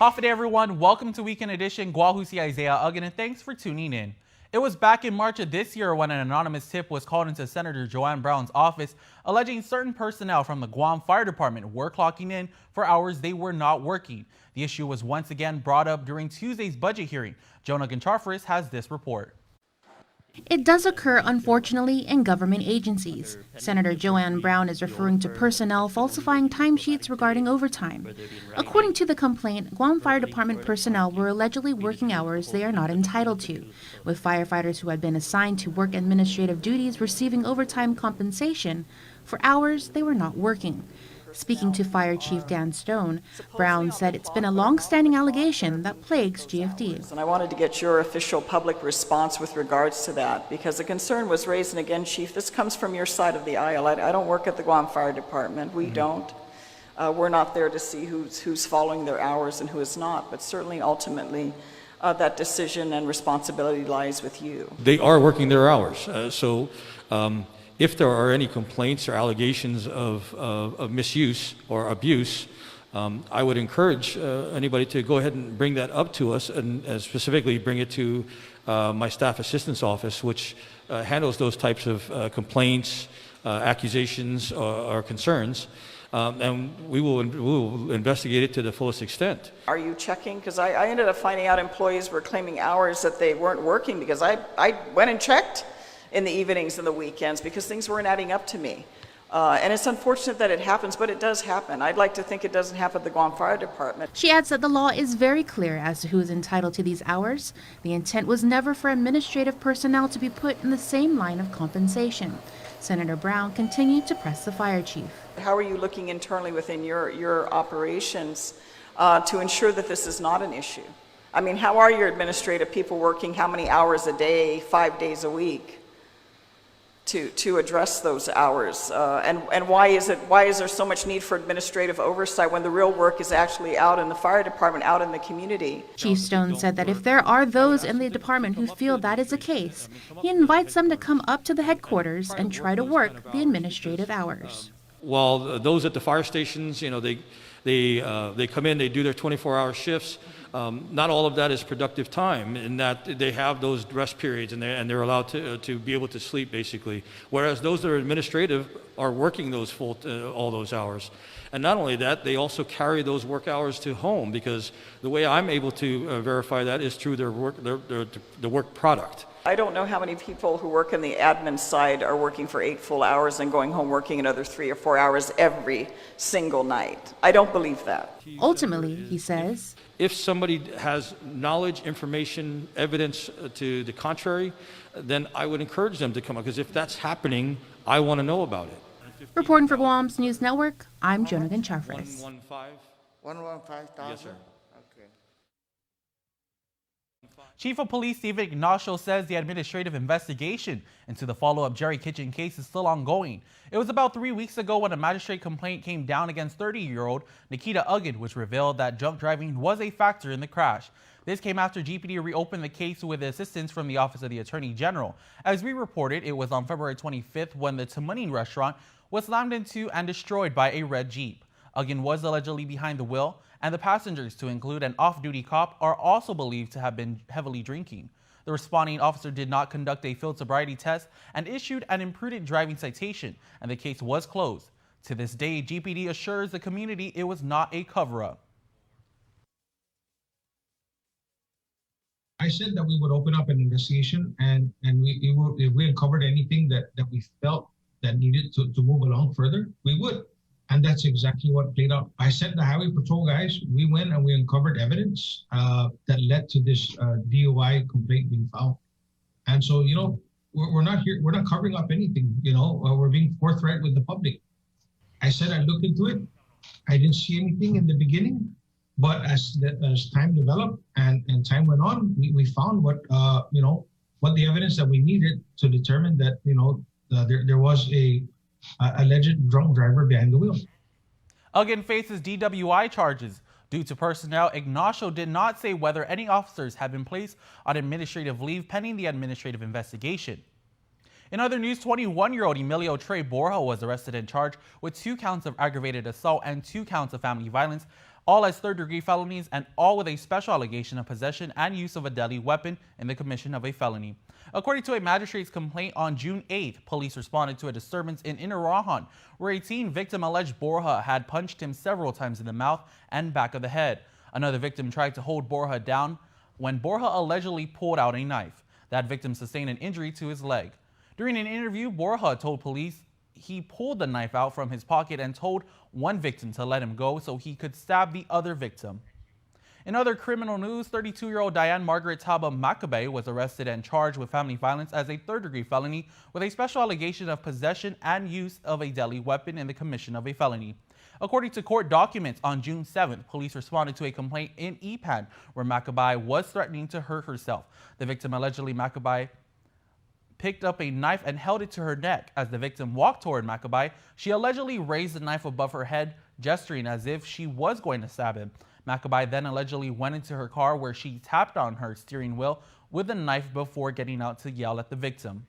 Hafa day, everyone. Welcome to Weekend Edition. Guahusi Isaiah Uggan, and thanks for tuning in. It was back in March of this year when an anonymous tip was called into Senator Joanne Brown's office alleging certain personnel from the Guam Fire Department were clocking in for hours they were not working. The issue was once again brought up during Tuesday's budget hearing. Jonah Gonçalves has this report. It does occur, unfortunately, in government agencies. Senator Joanne Brown is referring to personnel falsifying timesheets regarding overtime. According to the complaint, Guam Fire Department personnel were allegedly working hours they are not entitled to, with firefighters who had been assigned to work administrative duties receiving overtime compensation for hours they were not working. Speaking to Fire Chief Dan Stone, Brown said it's been a long-standing allegation that plagues GFD. And I wanted to get your official public response with regards to that, because the concern was raised, and again, Chief, this comes from your side of the aisle. I don't work at the Guam Fire Department. We don't. We're not there to see who's following their hours and who is not, but certainly ultimately that decision and responsibility lies with you. They are working their hours. If there are any complaints or allegations of misuse or abuse, I would encourage anybody to go ahead and bring that up to us, and specifically bring it to my staff assistance office, which handles those types of complaints, accusations, or concerns. And we will investigate it to the fullest extent. Are you checking? Because I ended up finding out employees were claiming hours that they weren't working, because I went and checked in the evenings and the weekends because things weren't adding up to me. And it's unfortunate that it happens, but it does happen. I'd like to think it doesn't happen at the Guam Fire Department. She adds that the law is very clear as to who is entitled to these hours. The intent was never for administrative personnel to be put in the same line of compensation. Senator Brown continued to press the fire chief. How are you looking internally within your operations to ensure that this is not an issue? I mean, how are your administrative people working how many hours a day, 5 days a week, to address those hours? And why is there so much need for administrative oversight when the real work is actually out in the fire department, out in the community? Chief Stone said that if there are those in the department who feel that is the case, he invites them to come up to the headquarters and try to work the administrative hours. While those at the fire stations, they come in, they do their 24-hour shifts. Not all of that is productive time, in that they have those rest periods and they're allowed to be able to sleep, basically. Whereas those that are administrative are working those all those hours. And not only that, they also carry those work hours to home, because the way I'm able to verify that is through their work, the work product. I don't know how many people who work in the admin side are working for 8 full hours and going home working another 3 or 4 hours every single night. I don't believe that. Ultimately, he says, if somebody has knowledge, information, evidence to the contrary, then I would encourage them to come up, because if that's happening, I want to know about it. Reporting for Guam's News Network, I'm Jonah Gonçalves. 115,000? Yes, sir. Okay. Chief of Police Stephen Ignacio says the administrative investigation into the follow-up Jerry Kitchen case is still ongoing. It was about 3 weeks ago when a magistrate complaint came down against 30-year-old Nikita Uggan, which revealed that drunk driving was a factor in the crash. This came after GPD reopened the case with assistance from the Office of the Attorney General. As we reported, it was on February 25th when the Tamuning restaurant was slammed into and destroyed by a red Jeep. Uggan was allegedly behind the wheel, and the passengers, to include an off-duty cop, are also believed to have been heavily drinking. The responding officer did not conduct a field sobriety test and issued an imprudent driving citation, and the case was closed. To this day, GPD assures the community it was not a cover-up. I said that we would open up an investigation, and if we uncovered anything that we felt that needed to move along further, we would. And that's exactly what played out. I sent the Highway Patrol guys. We went and we uncovered evidence that led to this DUI complaint being filed. And so, we're not here. We're not covering up anything. We're being forthright with the public. I said I looked into it. I didn't see anything in the beginning, but as time developed and time went on, we found what the evidence that we needed to determine that there was a alleged drunk driver behind the wheel. Uggan faces DWI charges. Due to personnel, Ignacio did not say whether any officers had been placed on administrative leave pending the administrative investigation. In other news, 21-year-old Emilio Trey Borja was arrested and charged with 2 counts of aggravated assault and 2 counts of family violence all as third-degree felonies and all with a special allegation of possession and use of a deadly weapon in the commission of a felony. According to a magistrate's complaint on June 8th, police responded to a disturbance in Inarajan, where a teen victim alleged Borja had punched him several times in the mouth and back of the head. Another victim tried to hold Borja down when Borja allegedly pulled out a knife. That victim sustained an injury to his leg. During an interview, Borja told police he pulled the knife out from his pocket and told one victim to let him go so he could stab the other victim. In other criminal news, 32-year-old Diane Margaret Taba Maccabee was arrested and charged with family violence as a third-degree felony with a special allegation of possession and use of a deadly weapon in the commission of a felony. According to court documents, on June 7th, police responded to a complaint in Ipan where Maccabee was threatening to hurt herself. The victim allegedly Maccabee picked up a knife and held it to her neck. As the victim walked toward Maccabee, she allegedly raised the knife above her head, gesturing as if she was going to stab him. Maccabee then allegedly went into her car where she tapped on her steering wheel with a knife before getting out to yell at the victim.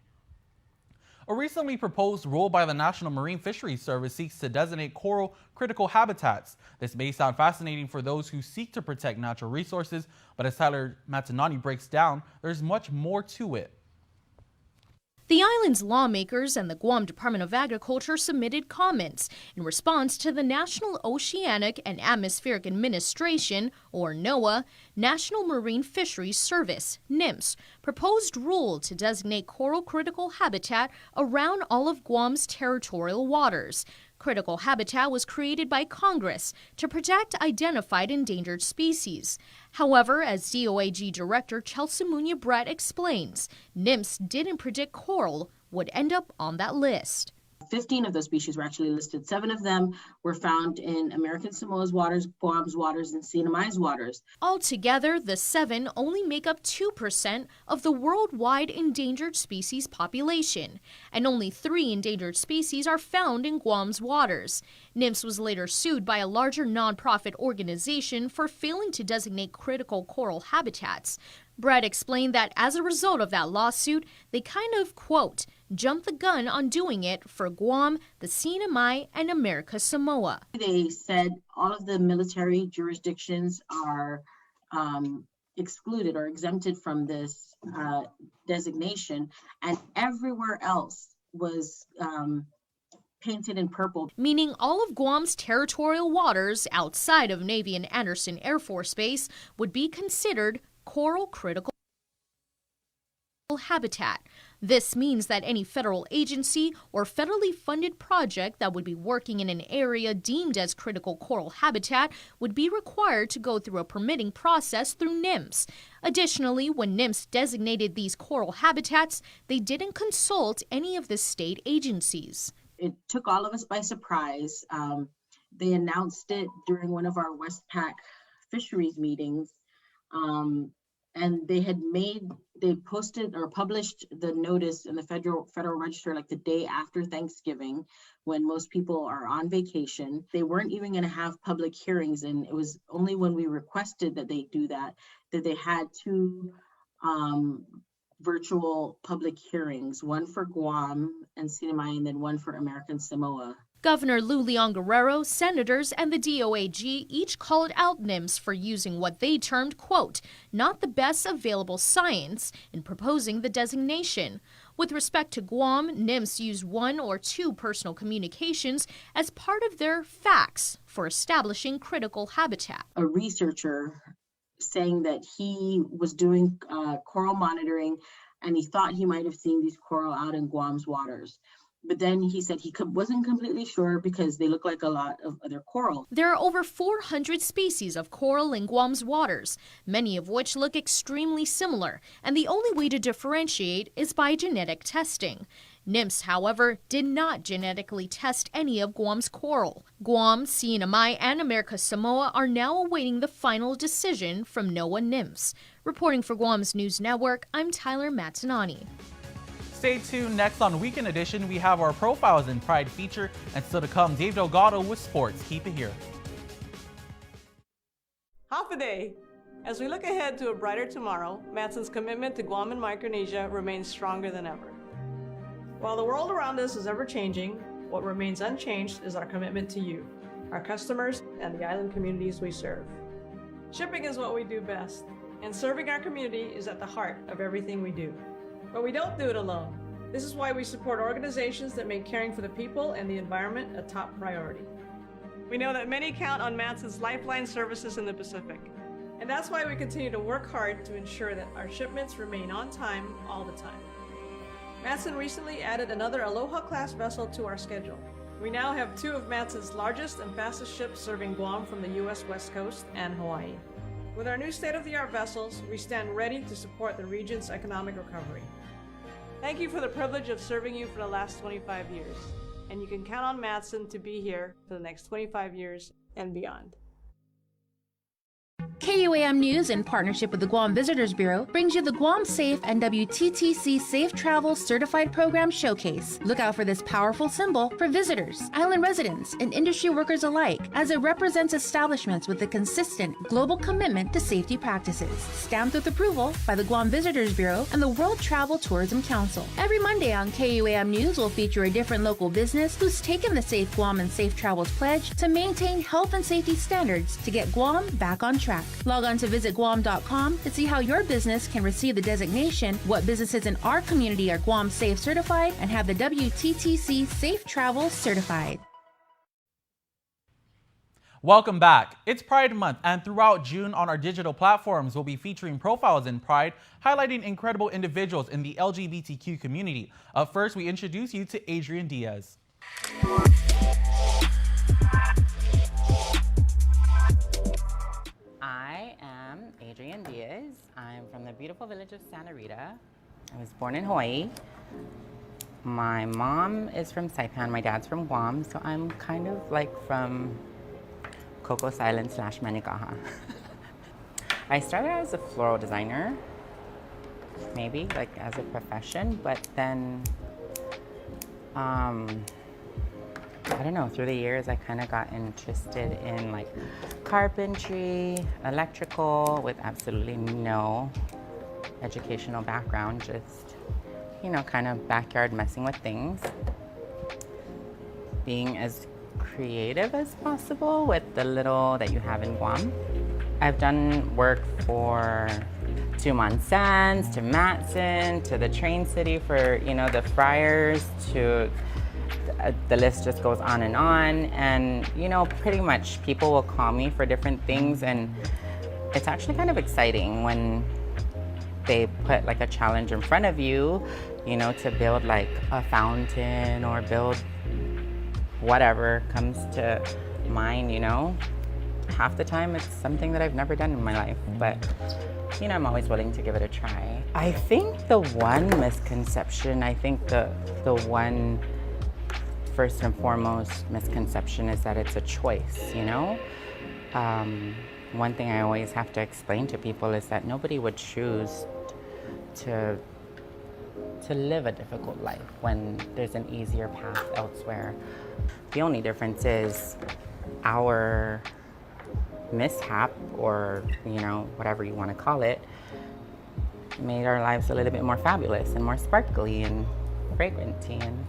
A recently proposed rule by the National Marine Fisheries Service seeks to designate coral critical habitats. This may sound fascinating for those who seek to protect natural resources, but as Tyler Matanani breaks down, there's much more to it. The island's lawmakers and the Guam Department of Agriculture submitted comments in response to the National Oceanic and Atmospheric Administration, or NOAA, National Marine Fisheries Service, NIMS, proposed rule to designate coral critical habitat around all of Guam's territorial waters. Critical habitat was created by Congress to protect identified endangered species. However, as DOAG Director Chelsea Muñoz-Brett explains, NIMS didn't predict coral would end up on that list. 15 of those species were actually listed. 7 of them were found in American Samoa's waters, Guam's waters, and Sinamai's waters. Altogether, the 7 only make up 2% of the worldwide endangered species population, and only 3 endangered species are found in Guam's waters. NIMS was later sued by a larger nonprofit organization for failing to designate critical coral habitats. Brett explained that as a result of that lawsuit, they kind of, quote, jumped the gun on doing it for Guam, the Sinamai, and America Samoa. They said all of the military jurisdictions are excluded or exempted from this designation, and everywhere else was painted in purple. Meaning all of Guam's territorial waters outside of Navy and Anderson Air Force Base would be considered coral critical habitat. This means that any federal agency or federally funded project that would be working in an area deemed as critical coral habitat would be required to go through a permitting process through NIMS. Additionally, when NIMS designated these coral habitats, they didn't consult any of the state agencies. It took all of us by surprise. They announced it during one of our Westpac fisheries meetings. And they posted or published the notice in the Federal Register like the day after Thanksgiving, when most people are on vacation. They weren't even going to have public hearings, and it was only when we requested that they do that they had 2 virtual public hearings, one for Guam and Sinamai, and then one for American Samoa. Governor Lou Leon Guerrero, senators, and the DOAG each called out NIMS for using what they termed, quote, not the best available science in proposing the designation. With respect to Guam, NIMS used 1 or 2 personal communications as part of their facts for establishing critical habitat. A researcher saying that he was doing coral monitoring and he thought he might have seen these coral out in Guam's waters. But then he said he wasn't completely sure because they look like a lot of other coral. There are over 400 species of coral in Guam's waters, many of which look extremely similar, and the only way to differentiate is by genetic testing. NIMS, however, did not genetically test any of Guam's coral. Guam, Sinamai, and America Samoa are now awaiting the final decision from NOAA NIMS. Reporting for Guam's News Network, I'm Tyler Matanani. Stay tuned. Next on Weekend Edition, we have our Profiles in Pride feature, and still to come, Dave Delgado with sports. Keep it here. Half a day. As we look ahead to a brighter tomorrow, Matson's commitment to Guam and Micronesia remains stronger than ever. While the world around us is ever changing, what remains unchanged is our commitment to you, our customers, and the island communities we serve. Shipping is what we do best, and serving our community is at the heart of everything we do. But we don't do it alone. This is why we support organizations that make caring for the people and the environment a top priority. We know that many count on Matson's lifeline services in the Pacific, and that's why we continue to work hard to ensure that our shipments remain on time all the time. Matson recently added another Aloha-class vessel to our schedule. We now have 2 of Matson's largest and fastest ships serving Guam from the U.S. West Coast and Hawaii. With our new state-of-the-art vessels, we stand ready to support the region's economic recovery. Thank you for the privilege of serving you for the last 25 years, and you can count on Matson to be here for the next 25 years and beyond. KUAM News, in partnership with the Guam Visitors Bureau, brings you the Guam Safe and WTTC Safe Travel Certified Program Showcase. Look out for this powerful symbol for visitors, island residents, and industry workers alike, as it represents establishments with a consistent global commitment to safety practices. Stamped with approval by the Guam Visitors Bureau and the World Travel Tourism Council. Every Monday on KUAM News will feature a different local business who's taken the Safe Guam and Safe Travels pledge to maintain health and safety standards to get Guam back on track. Log on to visitguam.com to see how your business can receive the designation, what businesses in our community are Guam Safe certified, and have the WTTC Safe Travel certified. Welcome back. It's Pride Month, and throughout June on our digital platforms, we'll be featuring profiles in Pride, highlighting incredible individuals in the LGBTQ community. Up first, we introduce you to Adrian Diaz. I am Adrian Diaz. I'm from the beautiful village of Santa Rita. I was born in Hawaii. My mom is from Saipan, my dad's from Guam, so I'm kind of like from Cocos Island / Manikaha. I started as a floral designer, maybe like as a profession, but then I don't know, through the years I kind of got interested in like carpentry, electrical, with absolutely no educational background, just, you know, kind of backyard messing with things. Being as creative as possible with the little that you have in Guam. I've done work for to Monsan's, to Matson, to the Train City for, you know, the Friars, to the list just goes on. And, you know, pretty much people will call me for different things, and it's actually kind of exciting when they put like a challenge in front of you, you know, to build like a fountain or build whatever comes to mind, you know. Half the time it's something that I've never done in my life, but, you know, I'm always willing to give it a try. I think the one misconception, the one first and foremost misconception is that it's a choice, you know? One thing I always have to explain to people is that nobody would choose to live a difficult life when there's an easier path elsewhere. The only difference is our mishap, or, you know, whatever you want to call it, made our lives a little bit more fabulous and more sparkly and fragranty. And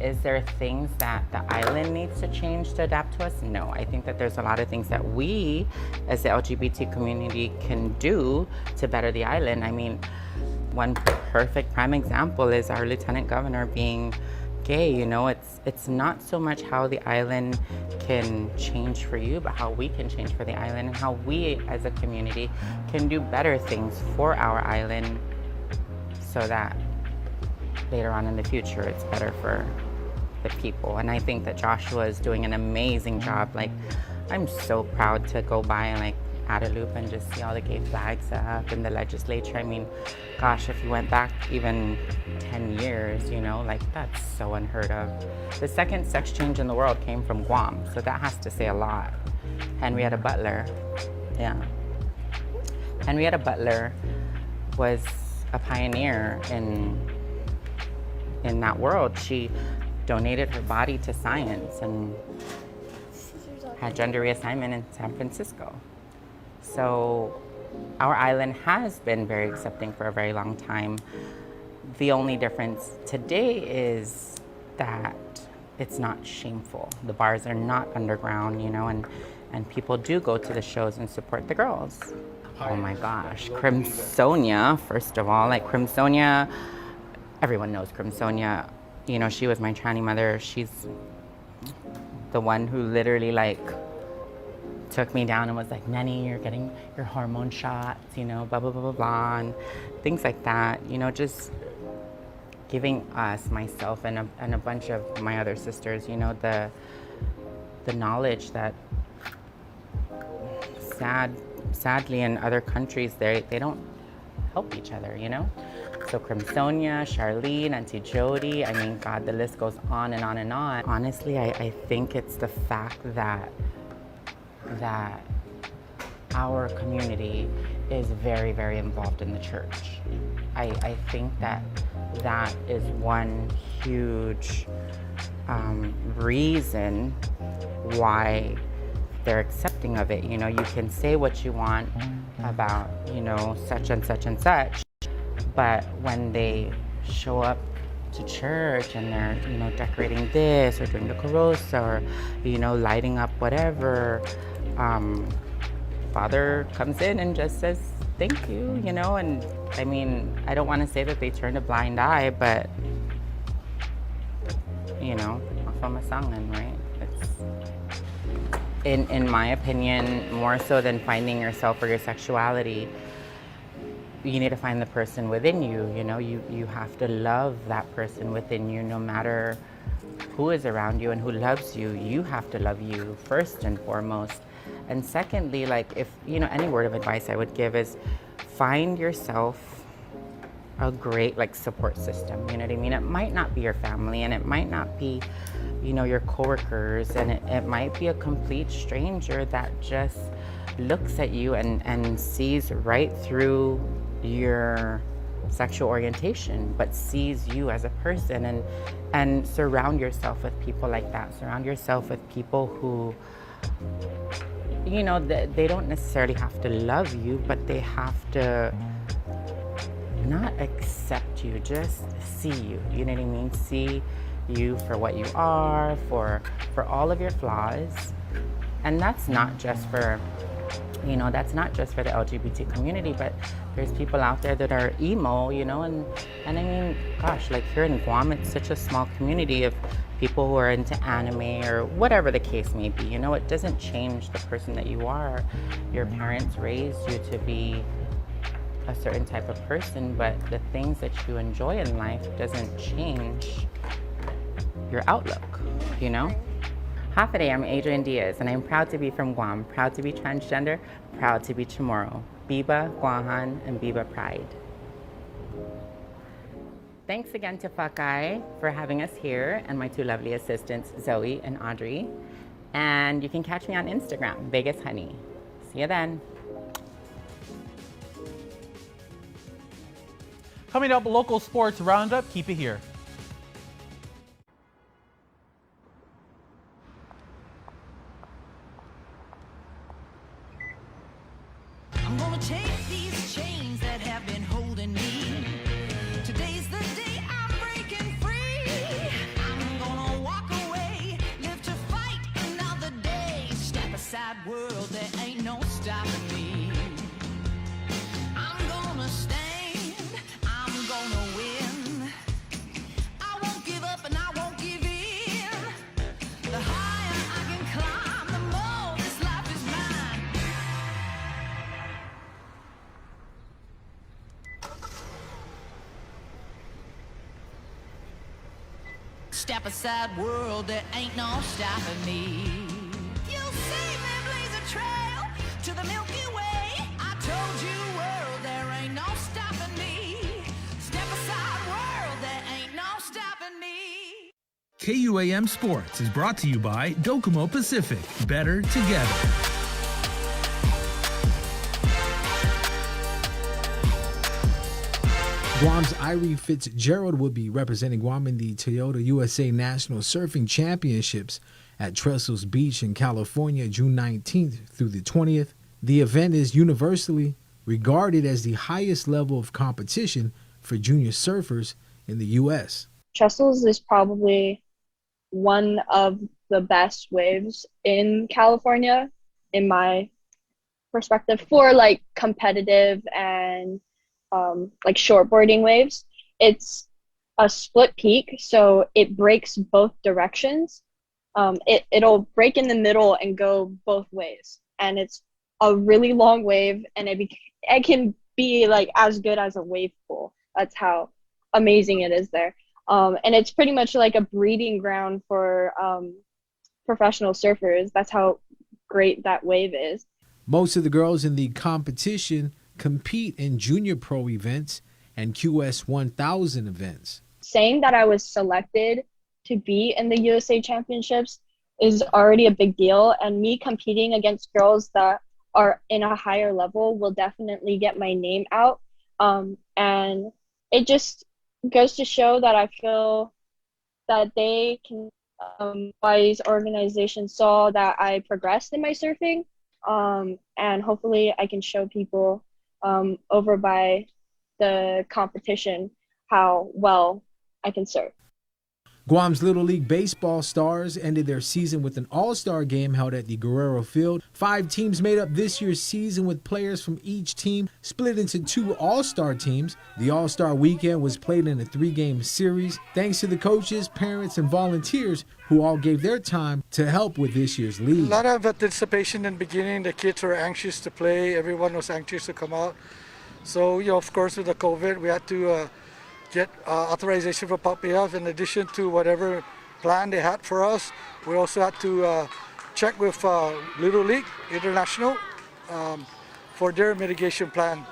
is there things that the island needs to change to adapt to us? No, I think that there's a lot of things that we as the LGBT community can do to better the island. I mean, one perfect prime example is our lieutenant governor being gay. You know, it's not so much how the island can change for you, but how we can change for the island, and how we as a community can do better things for our island so that later on in the future it's better for the people. And I think that Joshua is doing an amazing job. Like, I'm so proud to go by and like Adelup and just see all the gay flags up in the legislature. I mean, gosh, if you went back even 10 years, you know, like that's so unheard of. The second sex change in the world came from Guam, so that has to say a lot. Henrietta Butler, yeah. Henrietta Butler was a pioneer in that world. She donated her body to science and had gender reassignment in San Francisco. So our island has been very accepting for a very long time. The only difference today is that it's not shameful. The bars are not underground, you know, and people do go to the shows and support the girls. Oh my gosh, Crimsonia, first of all, like Crimsonia, everyone knows Crimsonia. You know, she was my tranny mother. She's the one who literally like took me down and was like, Nenny, you're getting your hormone shots, you know, blah, blah, blah, blah, blah, and things like that. You know, just giving us, myself and a bunch of my other sisters, you know, the knowledge that sadly in other countries, they don't help each other, you know? So Crimsonia, Charlene, Auntie Jody, I mean, God, the list goes on and on and on. Honestly, I think it's the fact that our community is very, very involved in the church. I think that is one huge reason why they're accepting of it. You know, you can say what you want about, you know, such and such and such, but when they show up to church and they're, you know, decorating this or doing the carousel or, you know, lighting up whatever, Father comes in and just says, thank you, you know, and I mean, I don't want to say that they turned a blind eye, but, you know, from a song, right? It's, in my opinion, more so than finding yourself or your sexuality, you need to find the person within you, you know, you have to love that person within you, no matter who is around you and who loves you. You have to love you first and foremost. And secondly, like, if, you know, any word of advice I would give is find yourself a great, like, support system, you know what I mean? It might not be your family, and it might not be, you know, your coworkers, and it might be a complete stranger that just looks at you and sees right through your sexual orientation, but sees you as a person, and surround yourself with people like that. Surround yourself with people who, you know, they don't necessarily have to love you, but they have to not accept you, just see you. You know what I mean? See you for what you are, for all of your flaws. And that's not just for, you know, that's not just for the LGBT community, but there's people out there that are emo, you know, and I mean, gosh, like here in Guam, it's such a small community of people who are into anime or whatever the case may be. You know, it doesn't change the person that you are. Your parents raised you to be a certain type of person, but the things that you enjoy in life doesn't change your outlook, you know? Hafaday, I'm Adrian Diaz, and I'm proud to be from Guam, proud to be transgender, proud to be Chamorro. Biba, Guahan, and Biba Pride. Thanks again to Fakai for having us here, and my two lovely assistants, Zoe and Audrey. And you can catch me on Instagram, Vegas Honey. See you then. Coming up, local sports roundup. Keep it here. I'm gonna take these chains that have been holding me. Today's the day I'm breaking free. I'm gonna walk away, live to fight another day. Step aside, world, there ain't no stopping me. I'm gonna stand, I'm gonna win. I won't give up and I won't give in. The higher I can climb, the more this life is mine. Step aside, world, there ain't no stopping me. You'll see me blaze a trail to the Milky Way. I told you, world, there ain't no stopping me. Step aside, world, there ain't no stopping me. KUAM Sports is brought to you by Docomo Pacific. Better together. Guam's Irie Fitzgerald will be representing Guam in the Toyota USA National Surfing Championships at Trestles Beach in California, June 19th through the 20th. The event is universally regarded as the highest level of competition for junior surfers in the U.S. Trestles is probably one of the best waves in California, in my perspective, for like competitive and like shortboarding waves. It's a split peak, so it breaks both directions. It'll break in the middle and go both ways, and it's a really long wave, and it can be like as good as a wave pool. That's how amazing it is there. And it's pretty much like a breeding ground for professional surfers. That's how great that wave is. Most of the girls in the competition compete in junior pro events and QS 1000 events. Saying that I was selected to be in the USA Championships is already a big deal, and me competing against girls that are in a higher level will definitely get my name out. And it just goes to show that I feel that they can, wise organizations saw that I progressed in my surfing, and hopefully I can show people over by the competition how well I can surf. Guam's Little League Baseball Stars ended their season with an all-star game held at the Guerrero Field. 5 teams made up this year's season, with players from each team split into 2 all-star teams. The all-star weekend was played in a 3-game series, thanks to the coaches, parents, and volunteers who all gave their time to help with this year's league. A lot of anticipation in the beginning. The kids were anxious to play. Everyone was anxious to come out. So, of course, with the COVID, we had to get authorization for playoffs. In addition to whatever plan they had for us, we also had to check with Little League International for their mitigation plan.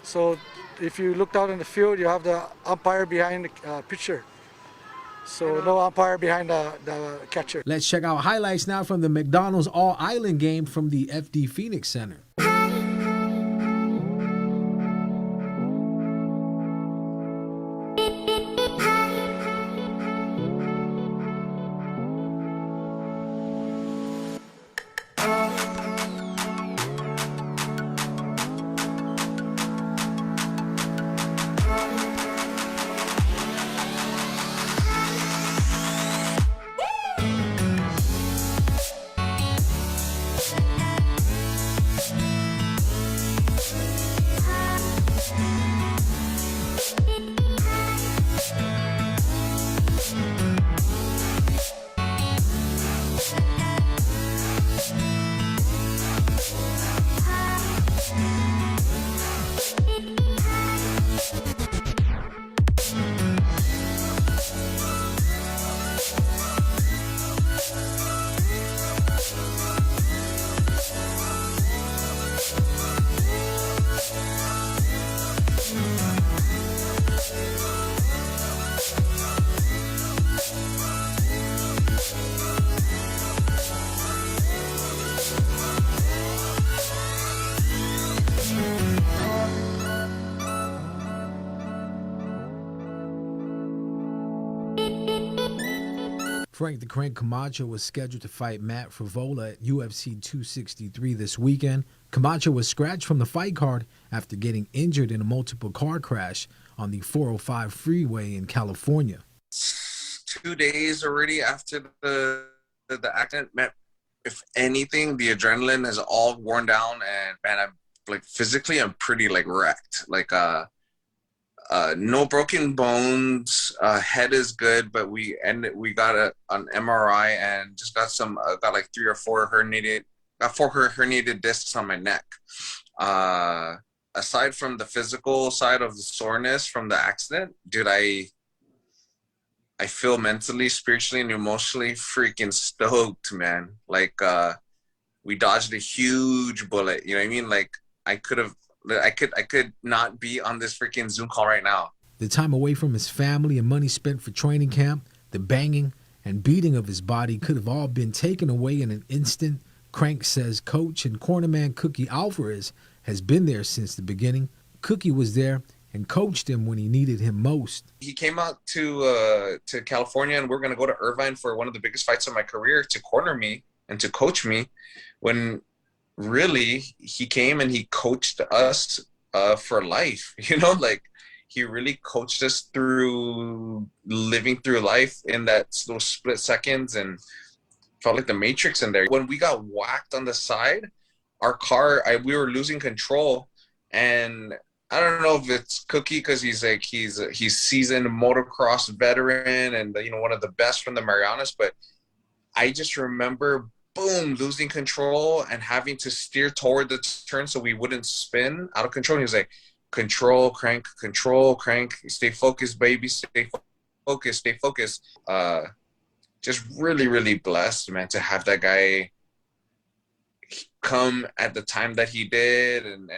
So if you looked out in the field, you have the umpire behind the pitcher. So no umpire behind the catcher. Let's check out highlights now from the McDonald's All-Island game from the FD Phoenix Center. Frank the Crank Camacho was scheduled to fight Matt Frivola at UFC 263 this weekend. Camacho was scratched from the fight card after getting injured in a multiple car crash on the 405 freeway in California. 2 days already after the accident. Man, if anything, the adrenaline has all worn down, and man, I'm like physically, I'm pretty like wrecked. Like no broken bones, head is good, but we got an MRI and just got got like 3 or 4 herniated discs on my neck. Aside from the physical side of the soreness from the accident, dude, I feel mentally, spiritually, and emotionally freaking stoked, man. Like we dodged a huge bullet, you know what I mean? Like I could not be on this freaking Zoom call right now. The time away from his family and money spent for training camp, the banging and beating of his body could have all been taken away in an instant. Crank says coach and cornerman Cookie Alvarez has been there since the beginning. Cookie was there and coached him when he needed him most. He came out to California, and we're going to go to Irvine for one of the biggest fights of my career to corner me and to coach me, when really he came and he coached us for life. You know, like he really coached us through living through life in those split seconds, and felt like the Matrix in there. When we got whacked on the side, our car, we were losing control, and I don't know if it's Cookie because he's seasoned motocross veteran and one of the best from the Marianas, but I just remember boom, losing control and having to steer toward the turn so we wouldn't spin out of control. And he was like, control, crank, stay focused, baby, stay focused. Just really, really blessed, man, to have that guy come at the time that he did and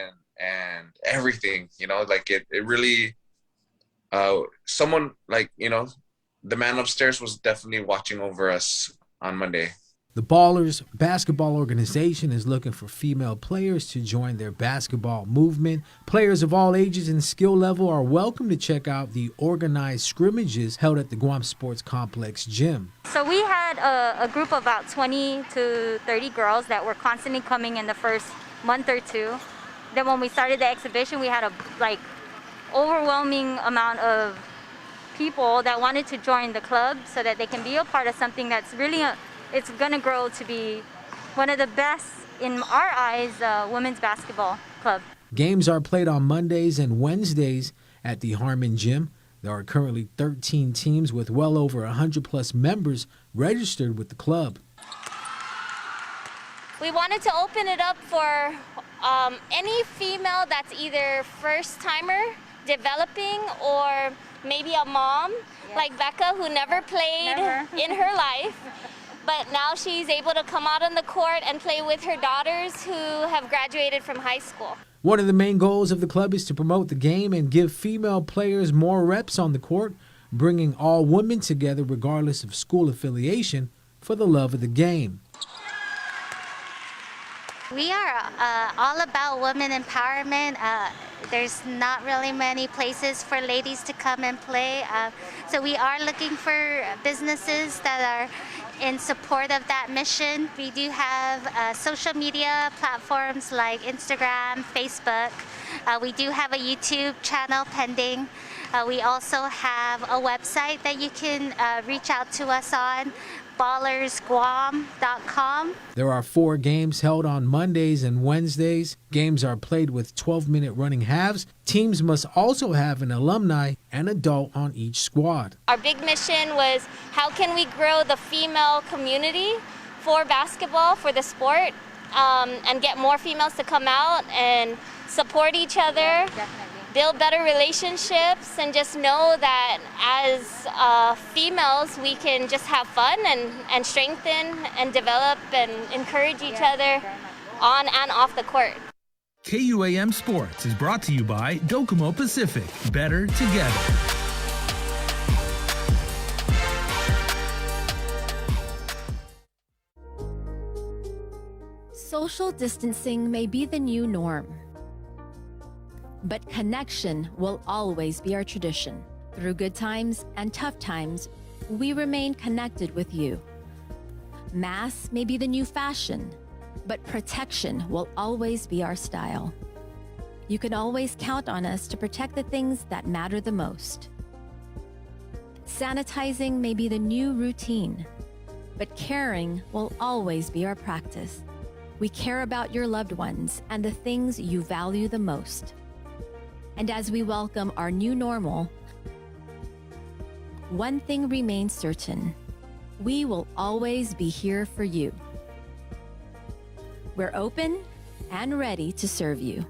everything, like it really, someone like, the man upstairs was definitely watching over us on Monday. The Ballers Basketball Organization is looking for female players to join their basketball movement. Players of all ages and skill level are welcome to check out the organized scrimmages held at the Guam Sports Complex gym. So we had a group of about 20 to 30 girls that were constantly coming in the first month or two. Then when we started the exhibition, we had a overwhelming amount of people that wanted to join the club so that they can be a part of something that's really it's going to grow to be one of the best, in our eyes, women's basketball club. Games are played on Mondays and Wednesdays at the Harmon Gym. There are currently 13 teams with well over 100+ members registered with the club. We wanted to open it up for any female that's either first-timer, developing, or maybe a mom like Becca who never played in her life. But now she's able to come out on the court and play with her daughters who have graduated from high school. One of the main goals of the club is to promote the game and give female players more reps on the court, bringing all women together regardless of school affiliation for the love of the game. We are all about women empowerment. There's not really many places for ladies to come and play. So we are looking for businesses that are in support of that mission. We do have social media platforms like Instagram, Facebook. We do have a YouTube channel pending. We also have a website that you can reach out to us on, ballersguam.com. There are 4 games held on Mondays and Wednesdays. Games are played with 12-minute running halves. Teams must also have an alumni and adult on each squad. Our big mission was how can we grow the female community for basketball, for the sport, and get more females to come out and support each other. Build better relationships, and just know that as females we can just have fun and strengthen and develop and encourage each other on and off the court. KUAM Sports is brought to you by Docomo Pacific. Better together. Social distancing may be the new norm, but connection will always be our tradition. Through good times and tough times, we remain connected with you. Masks may be the new fashion, but protection will always be our style. You can always count on us to protect the things that matter the most. Sanitizing may be the new routine, but caring will always be our practice. We care about your loved ones and the things you value the most. And as we welcome our new normal, one thing remains certain: we will always be here for you. We're open and ready to serve you.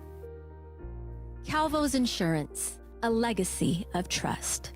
Calvo's Insurance, a legacy of trust.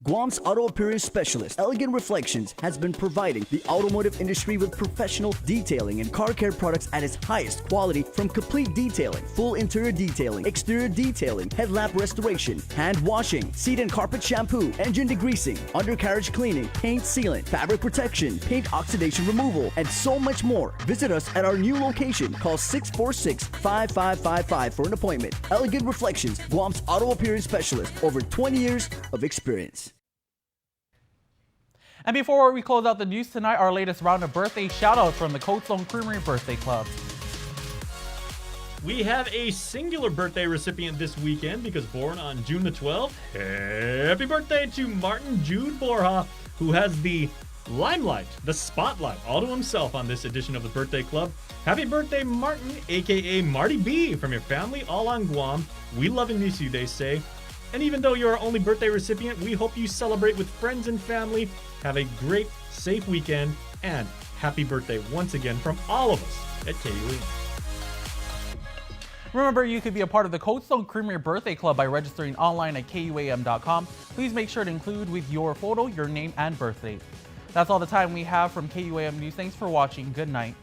Guam's auto appearance specialist, Elegant Reflections, has been providing the automotive industry with professional detailing and car care products at its highest quality, from complete detailing, full interior detailing, exterior detailing, headlamp restoration, hand washing, seat and carpet shampoo, engine degreasing, undercarriage cleaning, paint sealant, fabric protection, paint oxidation removal, and so much more. Visit us at our new location. Call 646-5555 for an appointment. Elegant Reflections, Guam's auto appearance specialist, over 20 years of experience. And before we close out the news tonight, our latest round of birthday shout-outs from the Cold Stone Creamery Birthday Club. We have a singular birthday recipient this weekend because born on June the 12th. Happy birthday to Martin Jude Borja, who has the limelight, the spotlight, all to himself on this edition of the Birthday Club. Happy birthday, Martin, aka Marty B, from your family all on Guam. We love and miss you, they say. And even though you're our only birthday recipient, we hope you celebrate with friends and family. Have a great, safe weekend, and happy birthday once again from all of us at KUAM. Remember, you could be a part of the Cold Stone Creamery Birthday Club by registering online at KUAM.com. Please make sure to include with your photo your name and birth date. That's all the time we have from KUAM News. Thanks for watching. Good night.